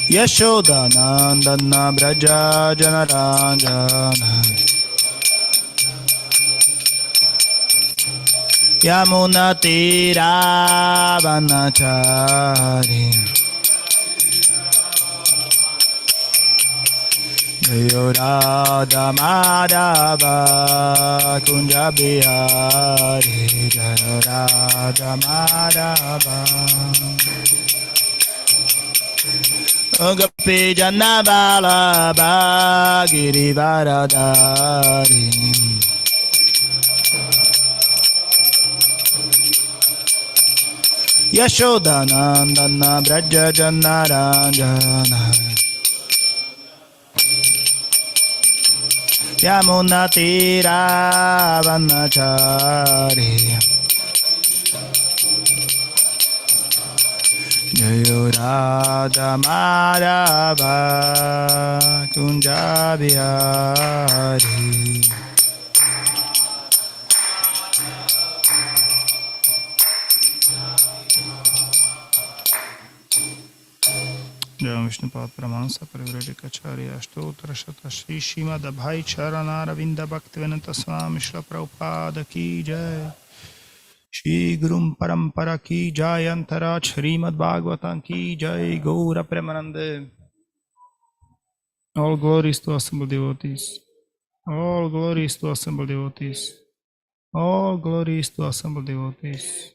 Yashodanandana Braja Janaranjana Yamuna Tiravanachari Jayo Radha Madhava Kunja Bihari Jayo Radha Madhava Agape Janavalabha Girivaradari Yashodanandana Braja Janaranjana Yamuna Tiravanachari Jayo Radha Madhava Kunja Bihari Jai Vishnupad Paramahansa Parivrajikacharya Ashtotra Shata Shri Srimad Bhai Charanaravindha Bhaktivedanta Swami Shri Prabhupada Ki Jai Shri Gurum Parampara Ki Jai Antara Srimad Bhagavatam Ki Jai Gaura Premanande. All glories to assembled devotees. All glories to assembled devotees. All glories to assembled devotees.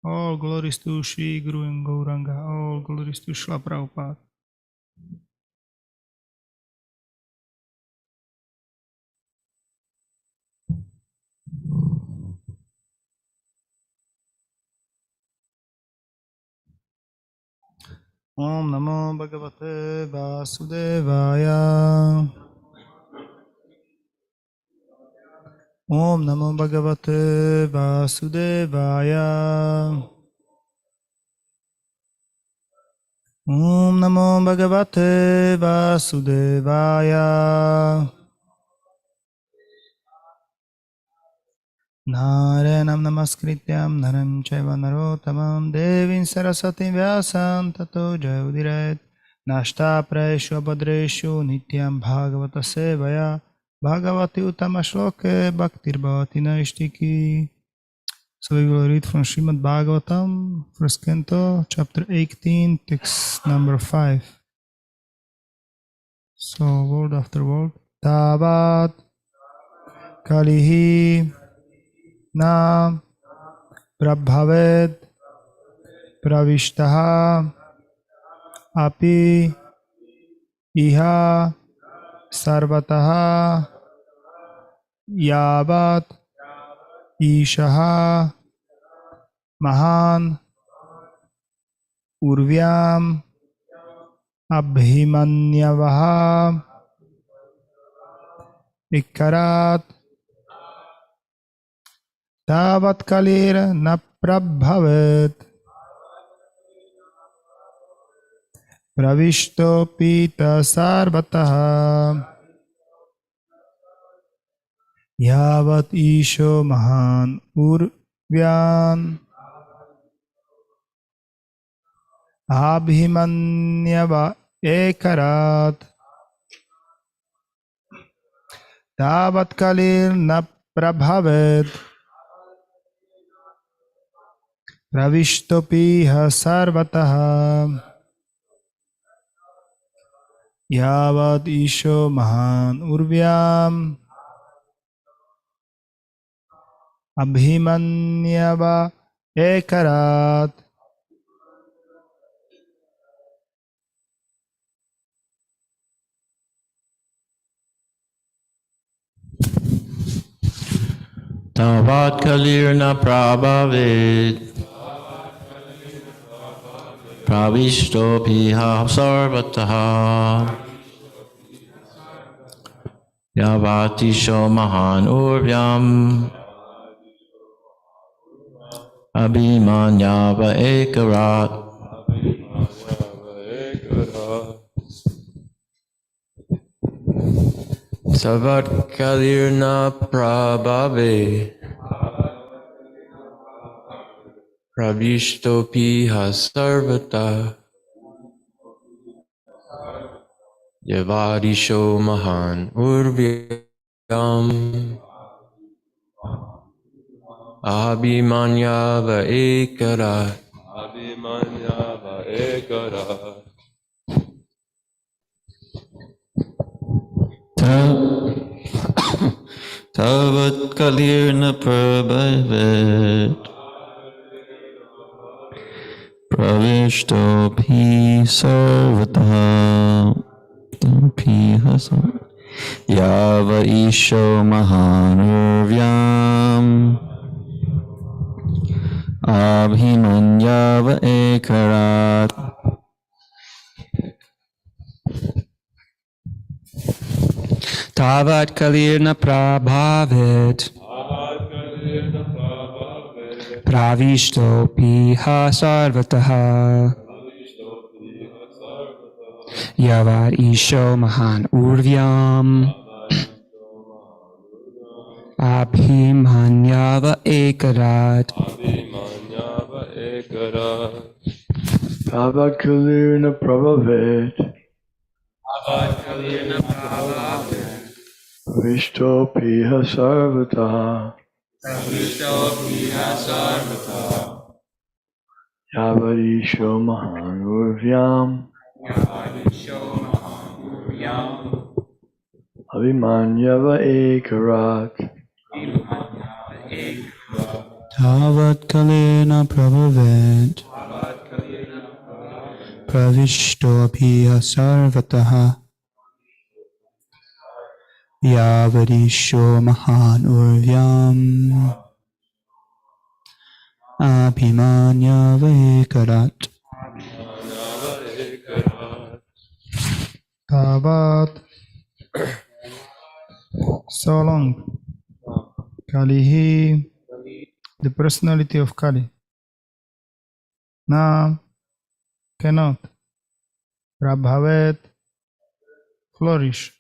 All glories to Shri Guru and Gauranga. All glories to Shri Prabhupada. Om Namo Bhagavate Vasudevaya. Om Namo Bhagavate Vasudevaya. Om Namo Bhagavate Vasudevaya. Naranam Namaskrityam Naram Chaiva Narottamam Devim Saraswatim Vyasam Tato Jayudiret Nashta Praeshu Abhadreshu Nityam Bhagavata Sevaya Bhagavati Uttama Shloke Bhaktir Bhavati Naistiki. So we will read from Srimad Bhagavatam, first canto, chapter 18, text number 5. So word after word. Tavat Kalihi Na Prabhaved Pravishtaha Api Iha Sarvataha Yavat Ishaha Mahan Urvyam Abhimanyavaha Ikarat Tavat Kalir Na Prabhavet Pravishto Pita Sarvataha Yavat Isho Mahan Urvyan Abhimanyava Ekarat Tavat Kalir Na Prabhavet Pravishto Piha Sarvataha Yavat Isho Mahan Urvyam Abhimanyava Ekarat. Tavat Kalirna Prabhavit Pravishto Piha Sarvataha Yavatisho Mahan Urvyam Abhimanyava Ekarat Tavat Kalirna Prabhave Pravishto Piha Sarvata Yavadisho Mahan Urvyam Abhimanyava Ekara Abhimanyava Ekara Tavat kalirna prabhavet pravishtopi sarvataha pihasa yava isho mahanurvyam abhimanyava ekarat. Tavat kalirna prabhavet pravishto piha sarvataha yavad isho mahan urvyam abhimanyava ekarat. Tavat kalirna prabhavet Vishto piha sarvataha Yavadisho mahanurvyam Abhimanyava ekarat. Tavat kalena prabhavet pravishto piha sarvataha yavadisho mahan urvyam abhimanyava ekarat. Tavat, so long. Kalihi, the personality of Kali. Na, cannot. Prabhavet, flourish.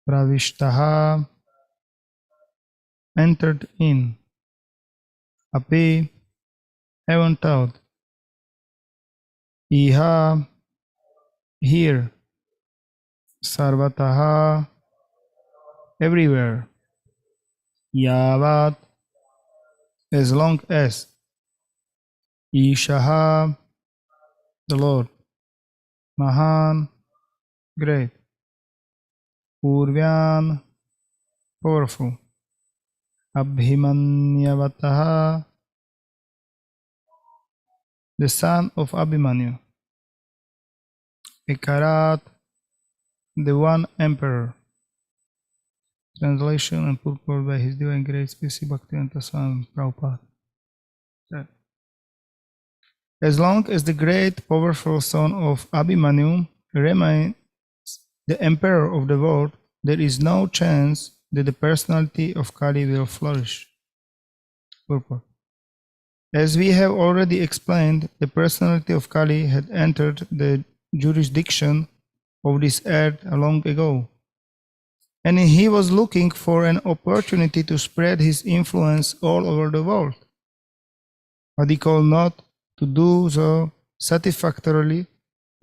Pravishtaha, entered in. Api, heaven taught. Iha, here. Sarvataha, everywhere. Yavat, as long as. Ishaha, the Lord. Mahan, great. Urvyan, powerful. Abhimanyavataha, the son of Abhimanyu. Ekarat, the one emperor. Translation and purport by His Divine Grace P.C. Bhaktivedanta Swami Prabhupada. As long as the great powerful son of Abhimanyu remains the emperor of the world, there is no chance that the personality of Kali will flourish. Purport. As we have already explained, the personality of Kali had entered the jurisdiction of this earth long ago, and he was looking for an opportunity to spread his influence all over the world. But he could not to do so satisfactorily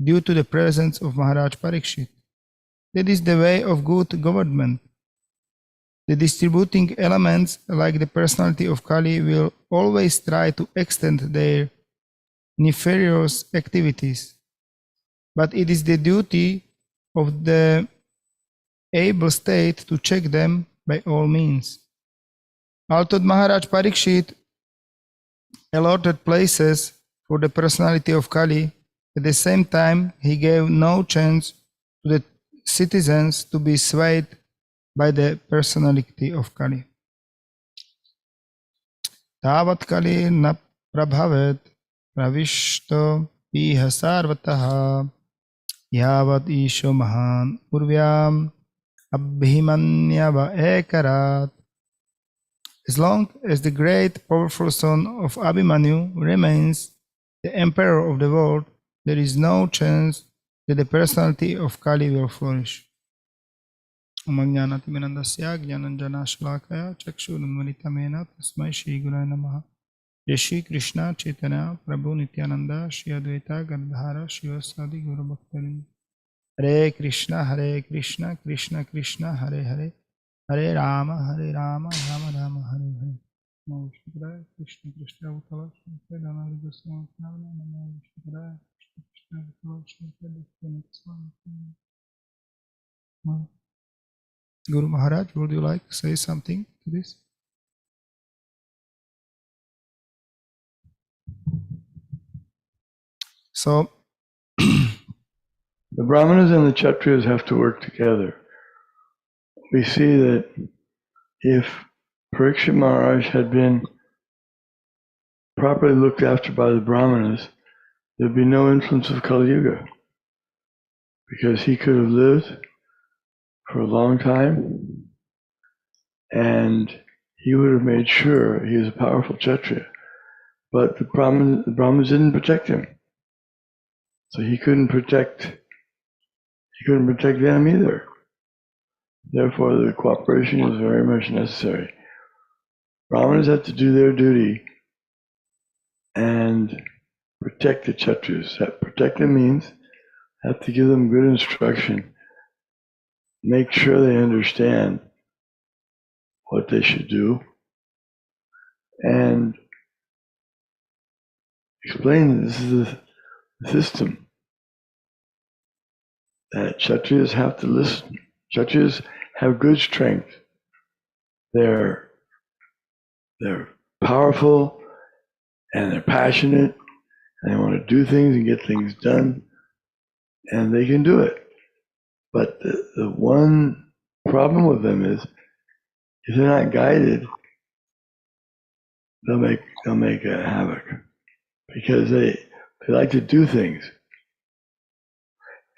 due to the presence of Maharaj Parikshit. That is the way of good government. The distributing elements, like the personality of Kali, will always try to extend their nefarious activities. But it is the duty of the able state to check them by all means. Although Maharaj Parikshit allotted places for the personality of Kali, at the same time he gave no chance to the citizens to be swayed by the personality of Kali. Tavat Kali na prabhavet pravishto iha sarvataha yavat isho mahan urvyam abhimanyava ekarat. As long as the great powerful son of Abhimanyu remains the emperor of the world, there is no chance that the personality of Kali will flourish. Omajnanatimirandasya jnananjana shalakaya chakshurunmalitamena tasmai Shri Gurave Namaha. Jai Shri Krishna Chaitanya Prabhu Nityananda Shri Advaita Gadadhara Shivasadi Guru Bhaktavinda. Hare Krishna Krishna Krishna Hare Hare Hare Rama Rama Rama Hare Hare. Namo Vishnu Krishna Krishna Bhutala Shri Dhamma Goswami Namo Vishnu Krishna Bhutala Shri Bhakti Swami. Guru Maharaj, would you like to say something to this? So, The Brahmanas and the Kshatriyas have to work together. We see that if Parikshit Maharaj had been properly looked after by the Brahmanas, there'd be no influence of Kali Yuga, because he could have lived for a long time and he would have made sure he was a powerful Kshatriya. But the Brahmanas didn't protect him. So he couldn't protect them either. Therefore, the cooperation is very much necessary. Brahmanas have to do their duty and protect the Kshatriyas. Protect them means have to give them good instruction, make sure they understand what they should do, and explain that this is the system, that Kshatriyas have to listen. Kshatriyas have good strength. They're powerful and they're passionate and they want to do things and get things done, and they can do it. But the one problem with them is if they're not guided, they'll make a havoc, because they like to do things.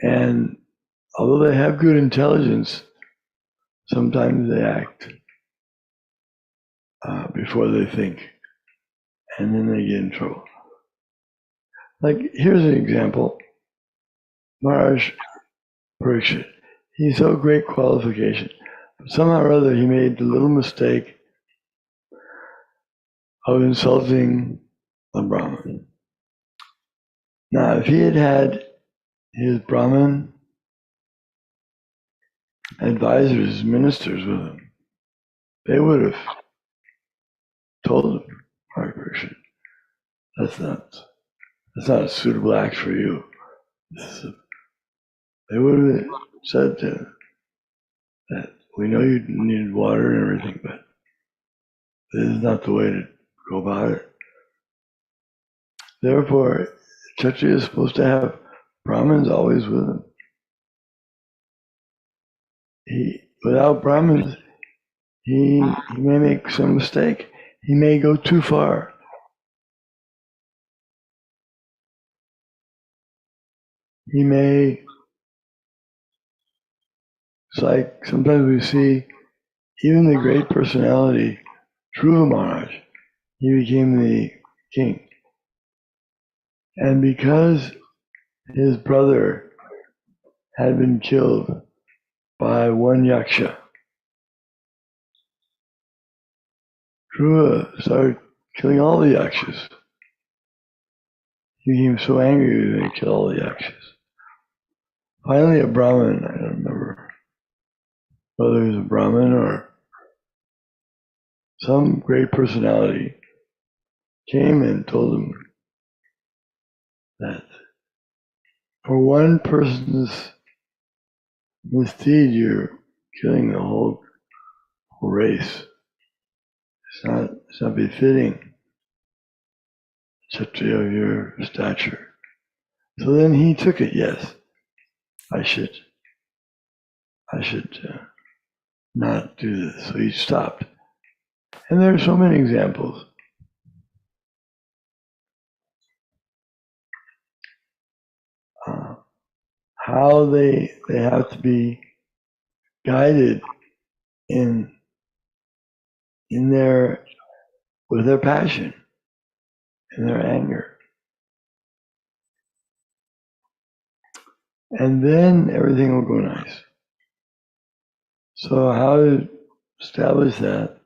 And although they have good intelligence, sometimes they act before they think, and then they get in trouble. Like, here's an example. Maharaj Parikshit, he saw great qualification, but somehow or other he made the little mistake of insulting a Brahmin. Now, if he had had his Brahmin advisors, ministers with him, they would have told him, Maharaj Parikshit, that's not a suitable act for you. They would have said to him that we know you needed water and everything, but this is not the way to go about it. Therefore, Kshatriya is supposed to have Brahmins always with him. Without Brahmins, he may make some mistake. He may go too far. It's like sometimes we see even the great personality, Dhruva Maharaj, he became the king. And because his brother had been killed by one yaksha, Dhruva started killing all the yakshas. He became so angry he was going to kill all the yakshas. Finally, a Brahmin, I don't remember whether he was a Brahmin or some great personality, came and told him that for one person's misdeed, you're killing the whole race. It's not befitting Kshatriya of your stature. So then he took it. Yes, I should not do this. So he stopped. And there are so many examples. How they have to be guided with their passion, in their anger. And then everything will go nice. So how to establish that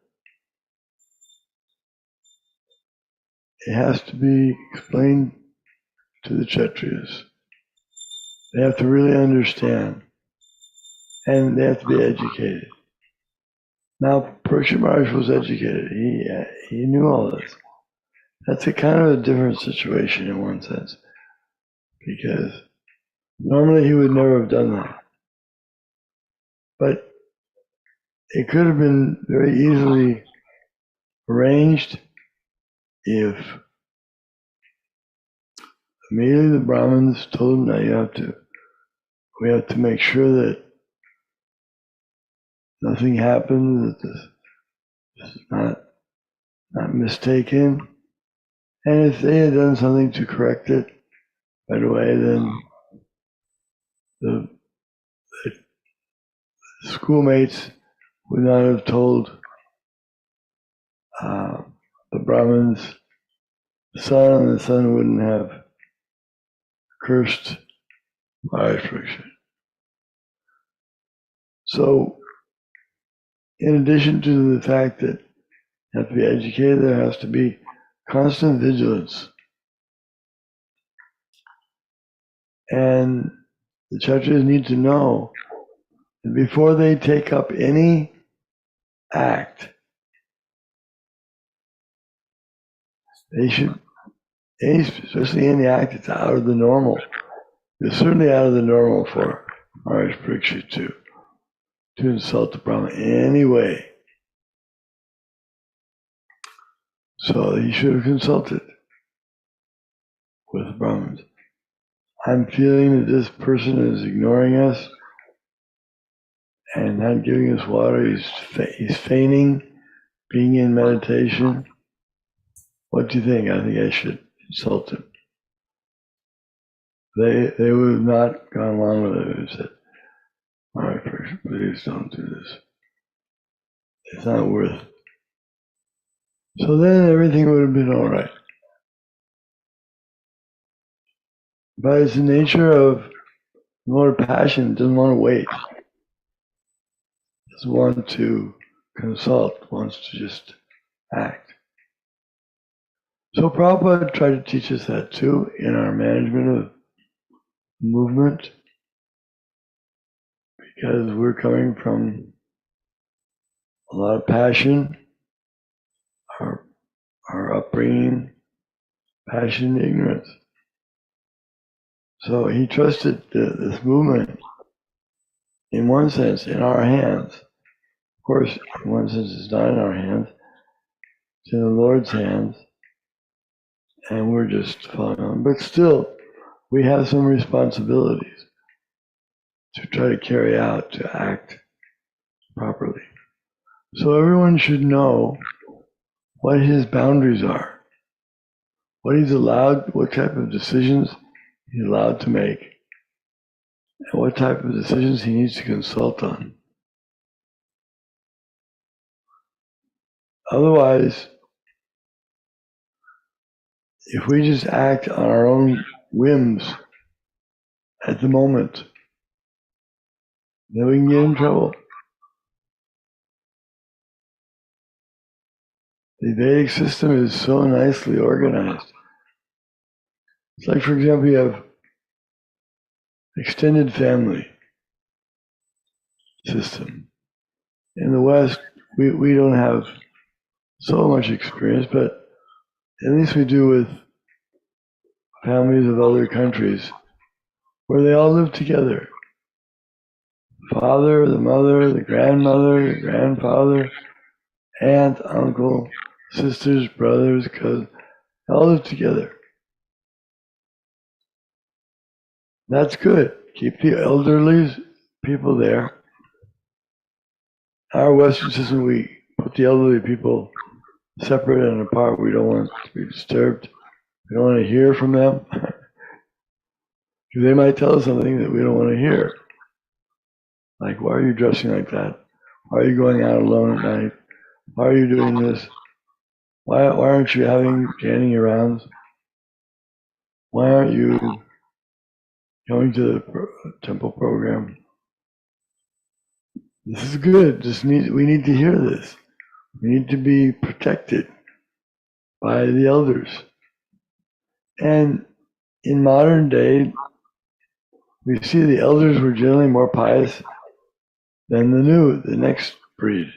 it has to be explained to the Kshatriyas. They have to really understand, and they have to be educated. Now, Parikshit Maharaj was educated. He knew all this. That's a kind of a different situation in one sense, because normally he would never have done that. But it could have been very easily arranged if immediately the Brahmins told him, now we have to make sure that nothing happens, that this is not mistaken. And if they had done something to correct it right away, then the schoolmates would not have told the Brahmin's son, and the son wouldn't have cursed Maharaj Parikshit. So, in addition to the fact that you have to be educated, there has to be constant vigilance. And the Kshatriyas need to know that before they take up any act, they should, especially any act that's out of the normal, it's certainly out of the normal for Maharaj Parikshit to insult the Brahmin in any way. So he should have consulted with the Brahmins. I'm feeling that this person is ignoring us and not giving us water. He's feigning being in meditation. What do you think? I think I should insult him. They would have not gone along with it and said, all right, please don't do this. It's not worth it. So then everything would have been all right. But it's the nature of more passion, doesn't want to wait. Doesn't want to consult, wants to just act. So Prabhupada tried to teach us that too in our management of movement, because we're coming from a lot of passion, our upbringing, passion, ignorance. So he trusted this movement, in one sense, in our hands. Of course, in one sense, it's not in our hands. It's in the Lord's hands. And we're just following on. But still, we have some responsibilities to try to carry out, to act properly. So everyone should know what his boundaries are, what he's allowed, what type of decisions he's allowed to make, and what type of decisions he needs to consult on. Otherwise, if we just act on our own whims at the moment, then we can get in trouble. The Vedic system is so nicely organized. It's like, for example, you have extended family system. In the West, we don't have so much experience, but at least we do with families of other countries where they all live together. Father, the mother, the grandmother, the grandfather, aunt, uncle, sisters, brothers, cousins, they all live together. That's good. Keep the elderly people there. Our Western system, we put the elderly people separate and apart. We don't want to be disturbed. We don't want to hear from them. They might tell us something that we don't want to hear. Like, why are you dressing like that? Why are you going out alone at night? Why are you doing this? Why aren't you getting your rounds? Why aren't you going to the temple program? This is good. We need to hear this. We need to be protected by the elders. And in modern day, we see the elders were generally more pious than the next breed,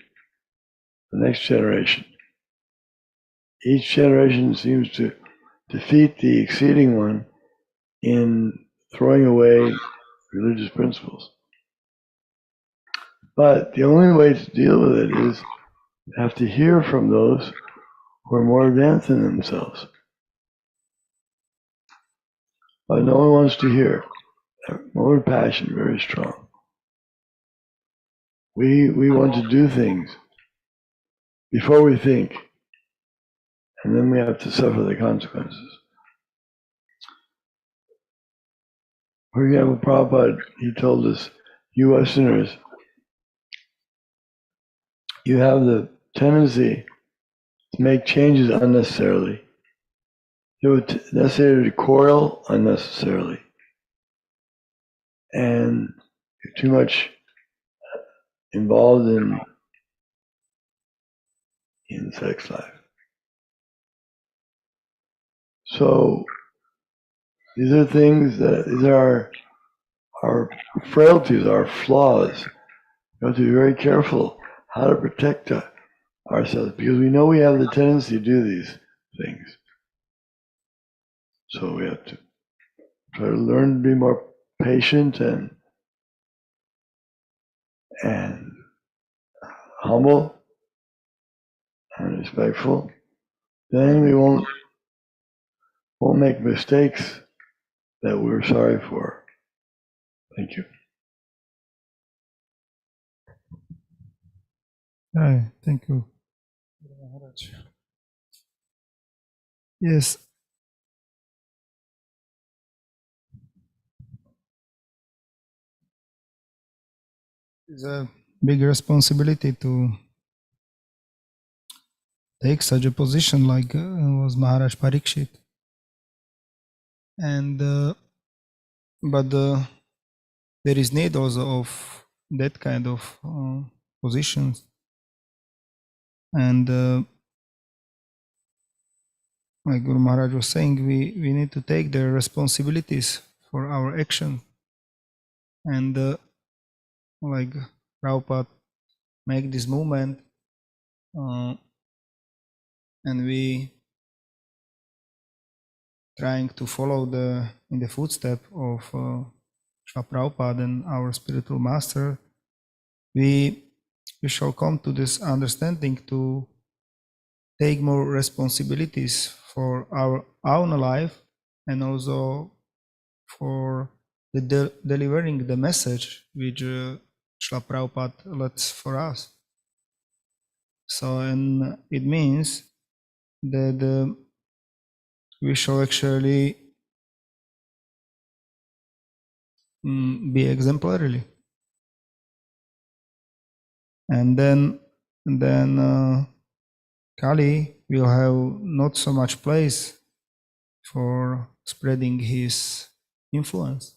the next generation. Each generation seems to defeat the exceeding one in throwing away religious principles. But the only way to deal with it is to have to hear from those who are more advanced than themselves. But no one wants to hear. More passion, very strong. We want to do things before we think, and then we have to suffer the consequences. For example, Prabhupada, he told us, you Westerners, you have the tendency to make changes unnecessarily. It's necessary to quarrel unnecessarily. And you're too much involved in sex life. So these are things these are our frailties, our flaws. We have to be very careful how to protect ourselves, because we know we have the tendency to do these things. So we have to try to learn to be more patient and humble and respectful. Then we won't make mistakes that we're sorry for. Thank you. Hi, thank you. Yes. It's a big responsibility to take such a position like was Maharaj Parikshit. And but there is need also of that kind of positions. And like Guru Maharaj was saying, we need to take the responsibilities for our action. And like Prabhupada make this movement, and we trying to follow in the footstep of Srila Prabhupada and our spiritual master, we shall come to this understanding to take more responsibilities for our own life and also for the delivering the message which Srila Prabhupada lets for us. So, and it means that we shall actually be exemplary, and then Kali will have not so much place for spreading his influence,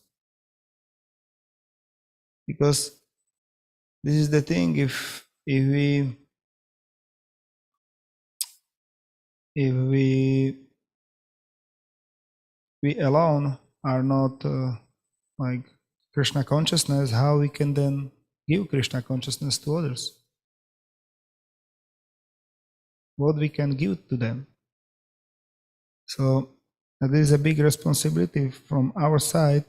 because this is the thing. If we alone are not like Krishna consciousness, how we can then give Krishna consciousness to others? What we can give to them? So there is a big responsibility from our side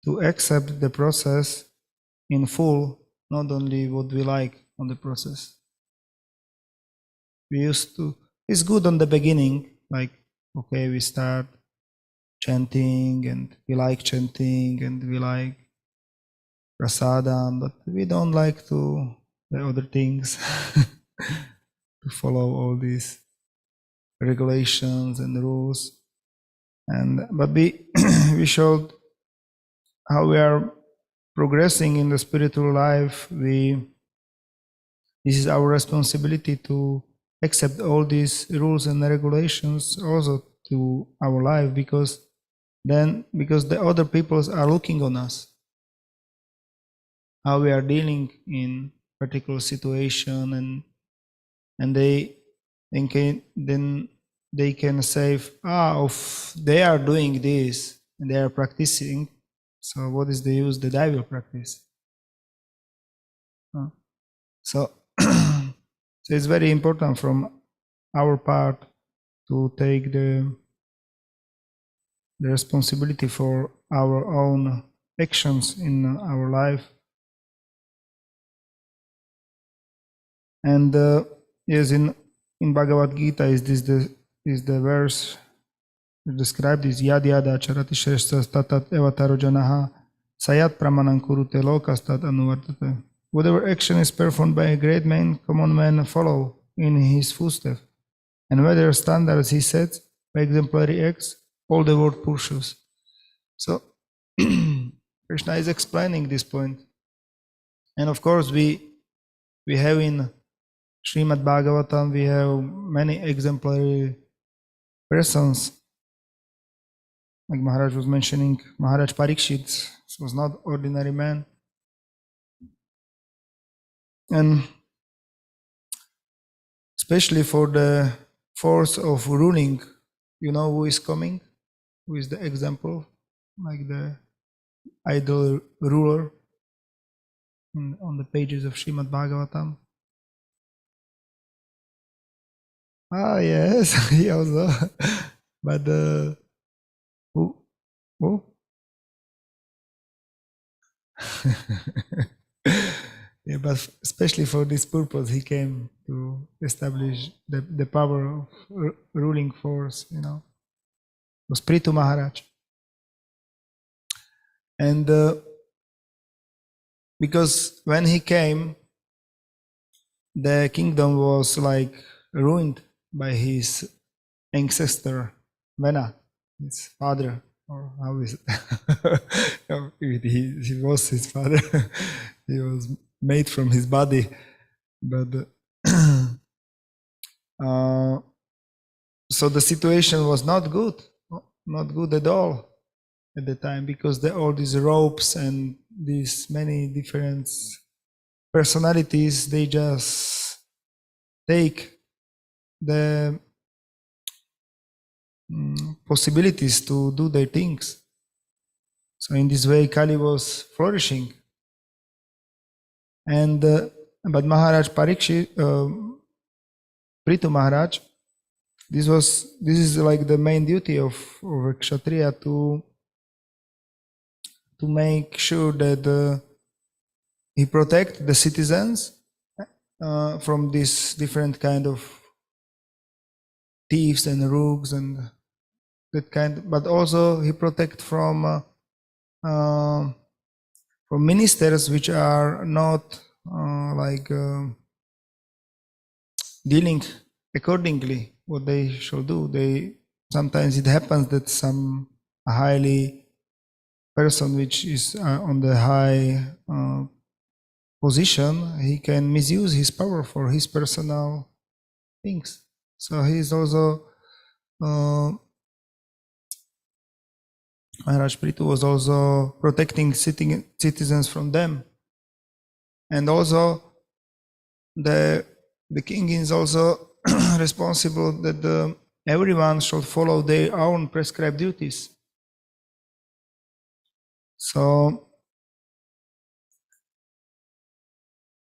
to accept the process in full, not only what we like on the process. We used to, it's good on the beginning, like, okay, we start chanting and we like chanting and we like prasadam, but we don't like to the other things, to follow all these regulations and rules. But we showed how we are progressing in the spiritual life. This is our responsibility to accept all these rules and regulations also to our life, because the other peoples are looking on us, how we are dealing in particular situation, and they then they can say, if they are doing this and they are practicing, so what is the use that I will practice? So, so it's very important from our part to take the responsibility for our own actions in our life. And yes, in Bhagavad Gita is the verse described is yad yada charati shreshtas tatat evataro janaha sayat pramanam kurute lokastat anuvartate. Whatever action is performed by a great man, common men follow in his footsteps. And whether standards he sets by exemplary acts, all the world pursues. So Krishna is explaining this point. And of course we have in Srimad Bhagavatam, we have many exemplary persons. Like Maharaj was mentioning, Maharaj Parikshit was not ordinary man. And especially for the force of ruling, you know who is coming? Who is the example? Like the idol ruler on the pages of Srimad Bhagavatam. Ah, yes, he also. But who? Yeah, but especially for this purpose, he came to establish the power of ruling force, you know. It was Prithu Maharaj. And because when he came, the kingdom was like ruined by his ancestor, Vena, his father, or how is it? he was his father. He was made from his body, but so the situation was not good at all at the time, because all these ropes and these many different personalities, they just take the possibilities to do their things. So in this way Kali was flourishing. And but Maharaj Parikshit, Prithu Maharaj, this is like the main duty of a Kshatriya to make sure that he protect the citizens from this different kind of thieves and rogues and that kind, but also he protect from ministers which are not dealing accordingly what they should do. Sometimes it happens that some highly person which is on the high position, he can misuse his power for his personal things. So he is also Maharaj Prithu was also protecting citizens from them. And also the king is also responsible that everyone should follow their own prescribed duties. So,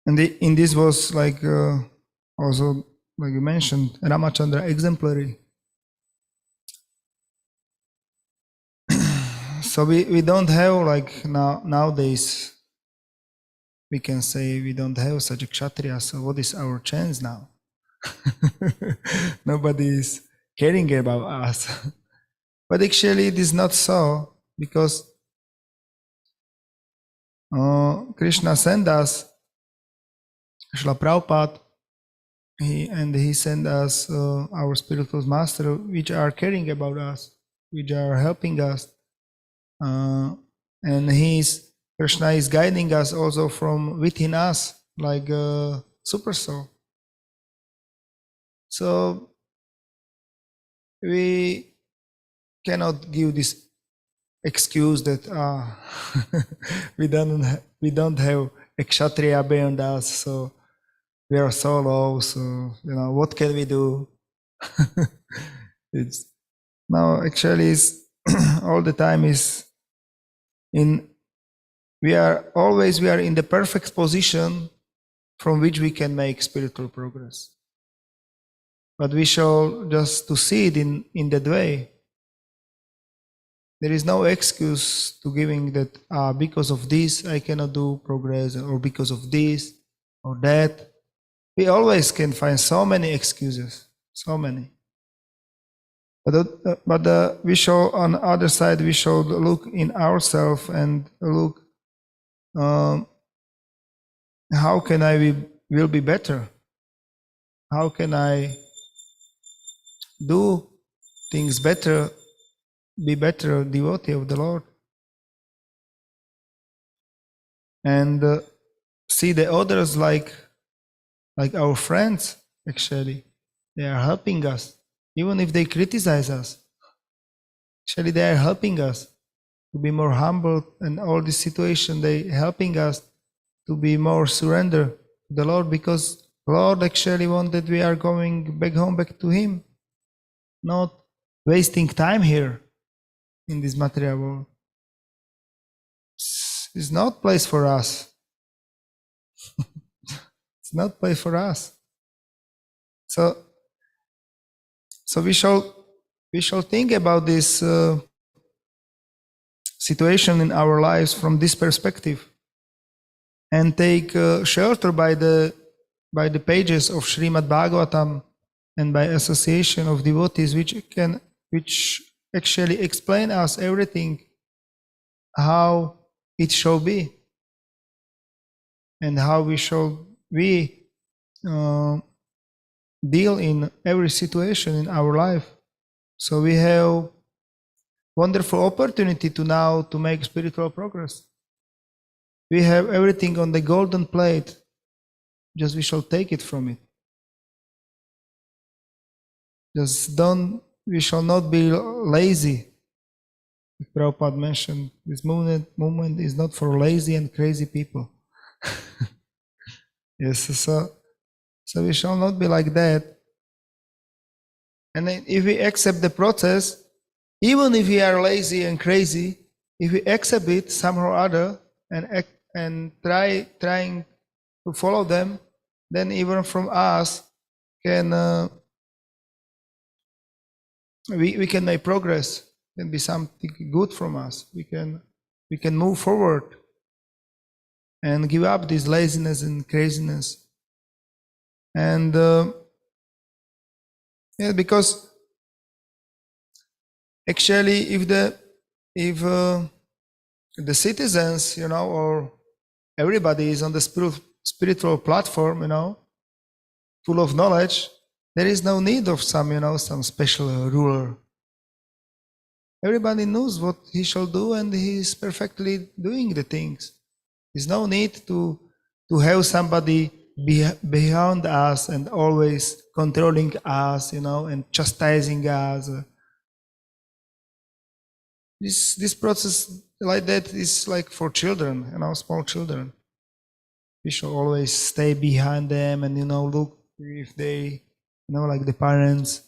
and in this was like also, like you mentioned, Ramachandra exemplary. So we don't have like nowadays, we can say we don't have such a Kshatriya, so what is our chance now? Nobody is caring about us. But actually it is not so, because Krishna sent us, Srila Prabhupada, he sent us our spiritual master, which are caring about us, which are helping us. And Krishna is guiding us also from within us, like a super soul. So we cannot give this excuse that we don't have a Kshatriya beyond us, so we are so low. So what can we do? It's now actually is all the time is in we are in the perfect position from which we can make spiritual progress. But we shall just to see it in that way. There is no excuse to giving that because of this I cannot do progress, or because of this or that. We always can find so many excuses, so many. But we shall, on the other side, we shall look in ourselves and look how can I will be better? How can I do things better, be better devotee of the Lord? And see the others like our friends, actually. They are helping us. Even if they criticize us, actually they are helping us to be more humble, and all this situation, they helping us to be more surrender to the Lord, because Lord actually wanted we are going back home, back to Him, not wasting time here in this material world. It's not place for us. It's not place for us. So we shall think about this situation in our lives from this perspective, and take shelter by the pages of Srimad Bhagavatam, and by association of devotees which actually explain us everything, how it shall be, and how we shall deal in every situation in our life. So we have wonderful opportunity to make spiritual progress. We have everything on the golden plate, just we shall take it from it. We shall not be lazy. Like Prabhupada mentioned, this movement is not for lazy and crazy people. Yes, so we shall not be like that. And if we accept the process, even if we are lazy and crazy, if we accept it somehow or other, and trying to follow them, then even from us can we can make progress. Can be something good from us. We can move forward and give up this laziness and craziness. And because actually, if the citizens, or everybody is on the spiritual platform, full of knowledge, there is no need of some special ruler. Everybody knows what he shall do, and he is perfectly doing the things. There's no need to have somebody behind us and always controlling us, and chastising us. This process like that is like for children, small children. We should always stay behind them and look if they, like the parents.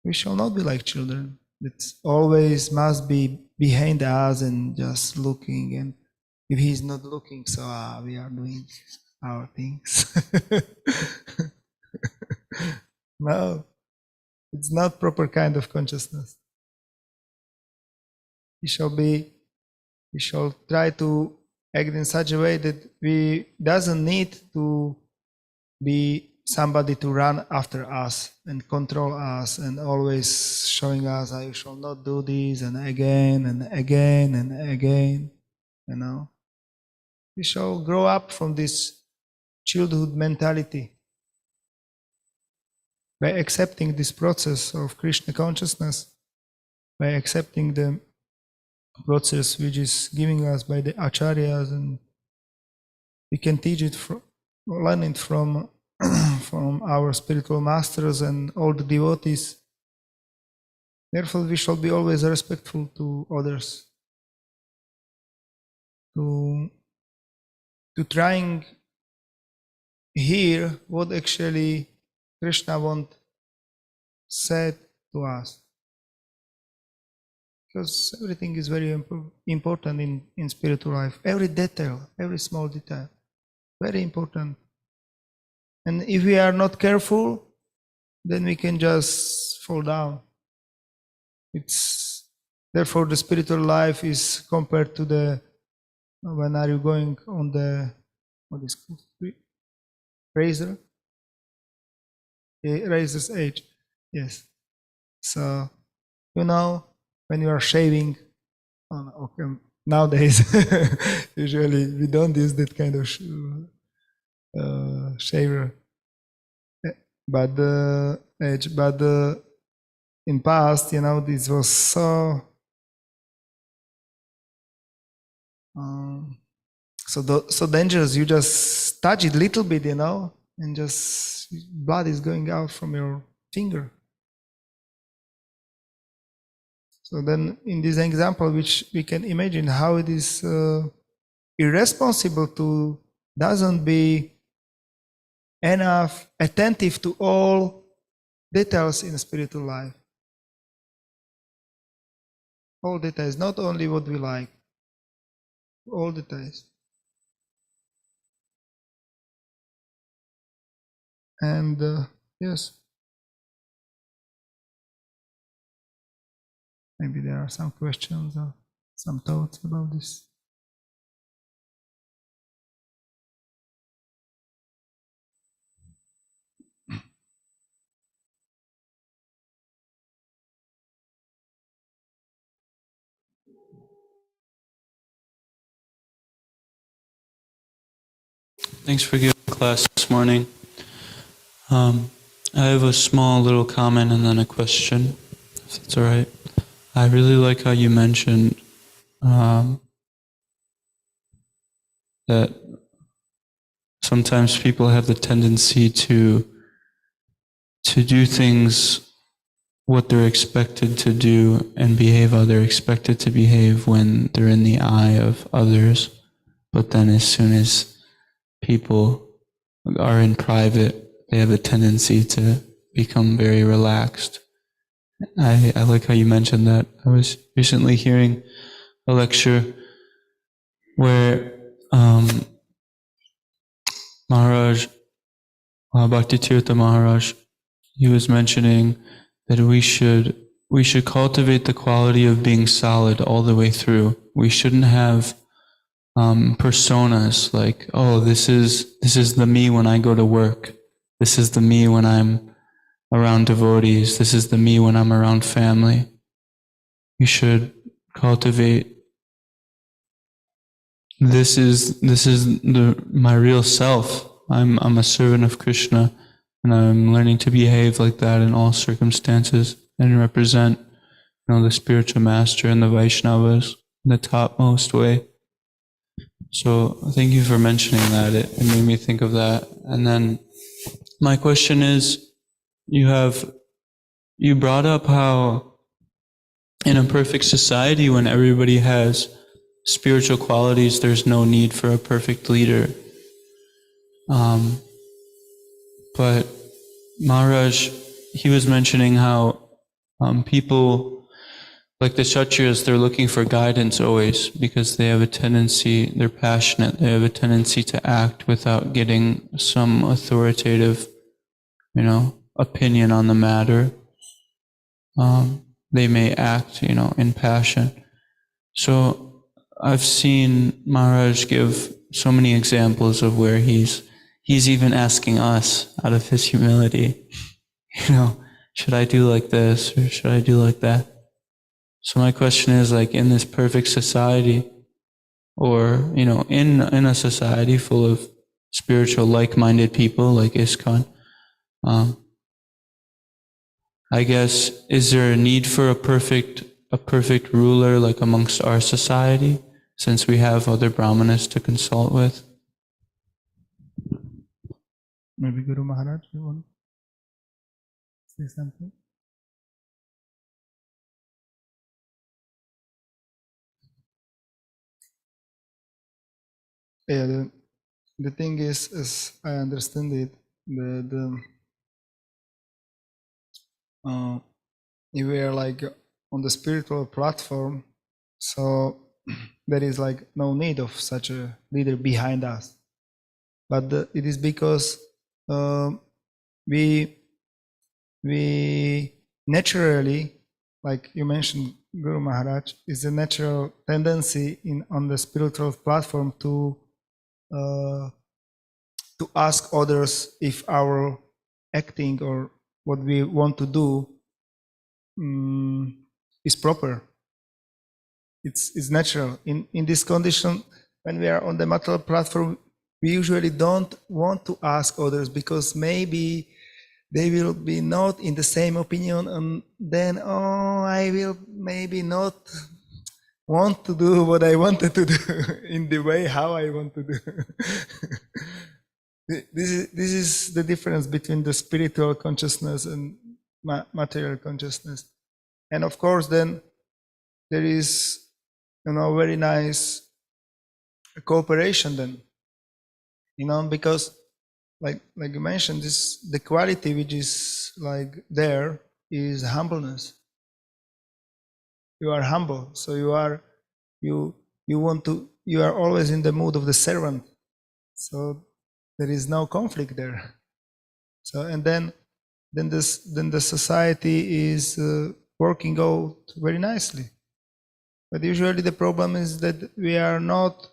We shall not be like children. It always must be behind us and just looking. And if he's not looking, so we are doing our things. No, it's not proper kind of consciousness. We shall try to act in such a way that we doesn't need to be somebody to run after us and control us and always showing us, I shall not do this, and again and again and again. We shall grow up from this childhood mentality by accepting this process of Krishna consciousness, by accepting the process which is giving us by the acharyas, and we can teach it learn it from our spiritual masters and all the devotees. Therefore, we shall be always respectful to others, to trying hear what actually Krishna wants said to us. Because everything is very important in spiritual life. Every detail, every small detail, very important. And if we are not careful, then we can just fall down. It's therefore the spiritual life is compared to the when are you going on the what is called razor, razor's edge. Yes. So when you are shaving, okay, nowadays usually we don't use that kind of shaver, but the edge. But in past, this was so so dangerous. You just touch it a little bit, and just blood is going out from your finger. So then, in this example, which we can imagine how it is irresponsible to doesn't be enough attentive to all details in spiritual life. All details, not only what we like, all details. And yes, maybe there are some questions or some thoughts about this. Thanks for giving class this morning. I have a small little comment and then a question, if that's all right. I really like how you mentioned that sometimes people have the tendency to do things what they're expected to do and behave how they're expected to behave when they're in the eye of others. But then as soon as people are in private, they have a tendency to become very relaxed. I like how you mentioned that. I was recently hearing a lecture where Maharaj, Bhaktitirtha Maharaj, he was mentioning that we should cultivate the quality of being solid all the way through. We shouldn't have personas like, oh, this is the me when I go to work. This is the me when I'm around devotees. This is the me when I'm around family. You should cultivate. This is my real self. I'm a servant of Krishna, and I'm learning to behave like that in all circumstances and represent, the spiritual master and the Vaishnavas in the topmost way. So thank you for mentioning that. It made me think of that. And then my question is, you brought up how in a perfect society, when everybody has spiritual qualities, there's no need for a perfect leader. But Maharaj, he was mentioning how people like the Kshatriyas, they're looking for guidance always because they have a tendency, they're passionate, they have a tendency to act without getting some authoritative, opinion on the matter. They may act, in passion. So I've seen Maharaj give so many examples of where he's even asking us out of his humility, should I do like this or should I do like that? So my question is, like, in this perfect society, or, in a society full of spiritual, like-minded people like ISKCON, I guess, is there a need for a perfect ruler, like amongst our society, since we have other brahmanas to consult with? Maybe Guru Maharaj, you want to say something? Yeah, the thing is, as I understand it, if we are like on the spiritual platform, so there is like no need of such a leader behind us. But it is because we naturally, like you mentioned, Guru Maharaj, is a natural tendency on the spiritual platform to ask others if our acting or what we want to do is proper. It's natural. In this condition, when we are on the material platform, we usually don't want to ask others because maybe they will be not in the same opinion, and then I will maybe not want to do what I wanted to do in the way how I want to do. This is the difference between the spiritual consciousness and material consciousness. And of course, then there is, very nice cooperation then, because like you mentioned, the quality which is like there is humbleness. You are humble, so you are always in the mood of the servant. So there is no conflict there. So and then the society is working out very nicely. But usually the problem is that we are not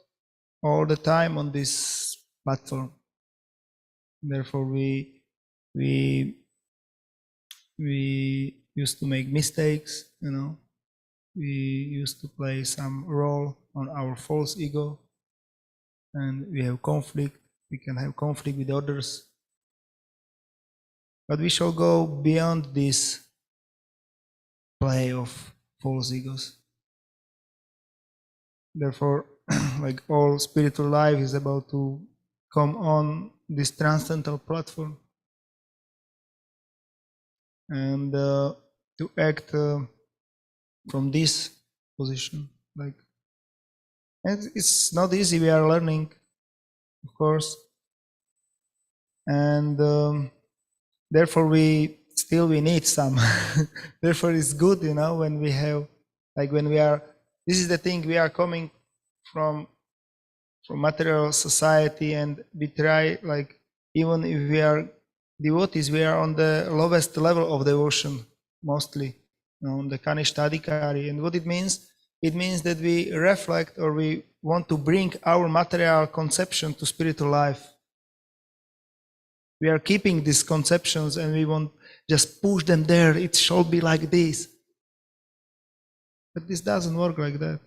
all the time on this platform. Therefore, we used to make mistakes. We used to play some role on our false ego, and we have conflict. We can have conflict with others, but we shall go beyond this play of false egos. Therefore, like all spiritual life is about to come on this transcendental platform and to act from this position. And it's not easy. We are learning, of course, and therefore we need some. Therefore, it's good, when we have, when we are. This is the thing, we are coming from material society, and we try, even if we are devotees, we are on the lowest level of devotion, mostly, on the Kanishtadikari. And what it means that we reflect, or we want to bring our material conception to spiritual life. We are keeping these conceptions and we want just push them there. It should be like this. But this doesn't work like that.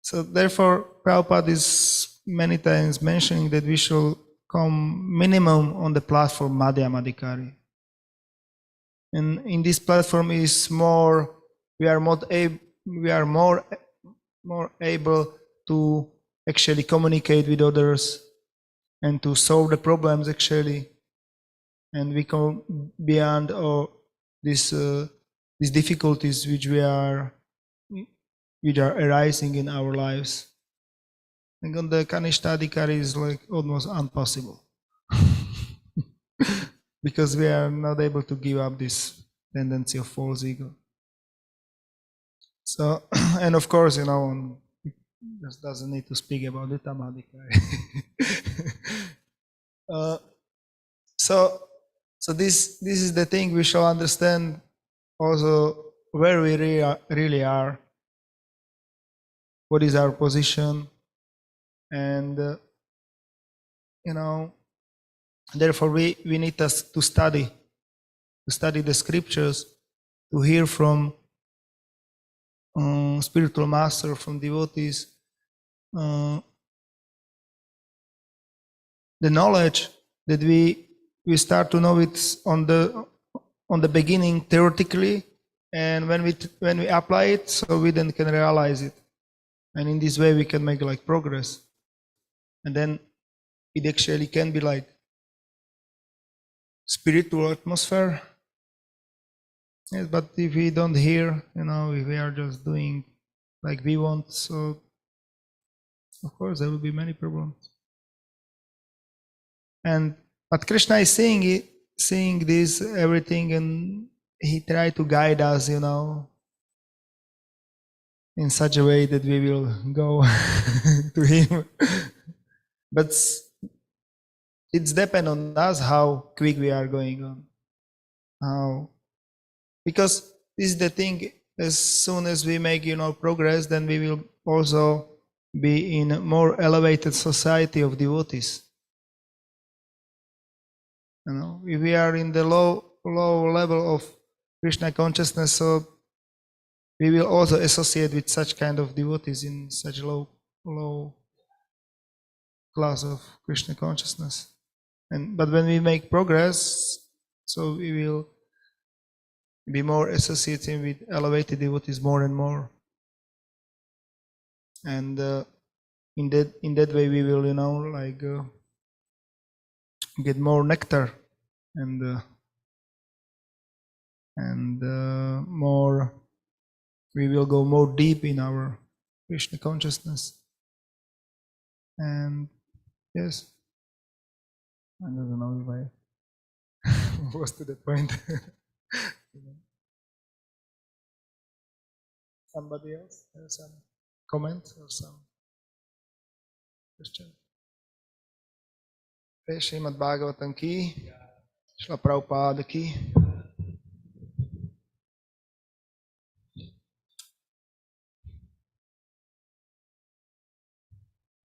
So therefore, Prabhupada is many times mentioning that we should come minimum on the platform Madhyamadikari. And in this platform is more, we are more able to actually communicate with others and to solve the problems actually. And we come beyond these difficulties which are arising in our lives. And on the Kanishtadikari is almost impossible. Because we are not able to give up this tendency of false ego. So, and of course, just doesn't need to speak about the Tamadikari. So this is the thing we shall understand also where we really are, what is our position, and therefore we need to study the scriptures, to hear from spiritual master, from devotees, the knowledge that we start to know it on the beginning theoretically, and when we apply it, so we then can realize it, and in this way we can make progress, and then it actually can be spiritual atmosphere. Yes, but if we don't hear, if we are just doing like we want, so of course there will be many problems. But Krishna is saying seeing this everything, and he tried to guide us, in such a way that we will go to him. But it's depend on us how quick we are going on. How, because this is the thing, as soon as we make progress, then we will also be in a more elevated society of devotees. If we are in the low level of Krishna consciousness, so we will also associate with such kind of devotees in such low class of Krishna consciousness. But when we make progress, so we will be more associated with elevated devotees more and more, and in that way we will get more nectar, and more, we will go more deep in our Krishna consciousness. And yes, I don't know if I was to the point. Somebody else has some comment or some question? Srimad Bhagavatam ki, Srila Prabhupada ki.